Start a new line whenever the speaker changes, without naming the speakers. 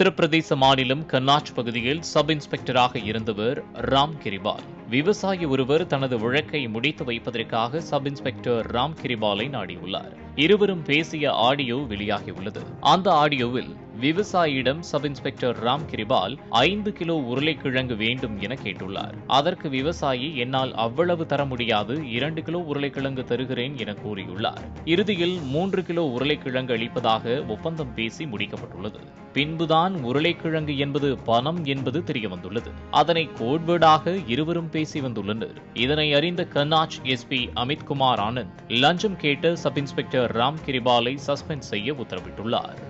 உத்தரப்பிரதேச மாநிலம் கன்னாச் பகுதியில் சப் இன்ஸ்பெக்டராக இருந்தவர் ராம் கிரிபால். விவசாயி ஒருவர் தனது வழக்கை முடித்து வைப்பதற்காக சப் இன்ஸ்பெக்டர் ராம் கிரிபாலை நாடியுள்ளார். இருவரும் பேசிய ஆடியோ வெளியாகியுள்ளது. அந்த ஆடியோவில் விவசாயியிடம் sub inspector Ram Kripal 5 kilo உருளைக்கிழங்கு வேண்டும் என கேட்டுள்ளார். அதற்கு விவசாயி, என்னால் அவ்வளவு தர முடியாது, 2 கிலோ உருளைக்கிழங்கு தருகிறேன் என கூறியுள்ளார். இறுதியில் 3 கிலோ உருளைக்கிழங்கு அளிப்பதாக ஒப்பந்தம் பேசி முடிக்கப்பட்டுள்ளது. பின்புதான் உருளைக்கிழங்கு என்பது பணம் என்பது தெரியவந்துள்ளது. அதனை கோட்வேர்டாக இருவரும் பேசி வந்துள்ளனர். இதனை அறிந்த கன்னாச் எஸ்பி அமித்குமார் ஆனந்த் லஞ்சம் கேட்ட சப் இன்ஸ்பெக்டர் ராம் கிரிபாலை சஸ்பெண்ட் செய்ய உத்தரவிட்டுள்ளார்.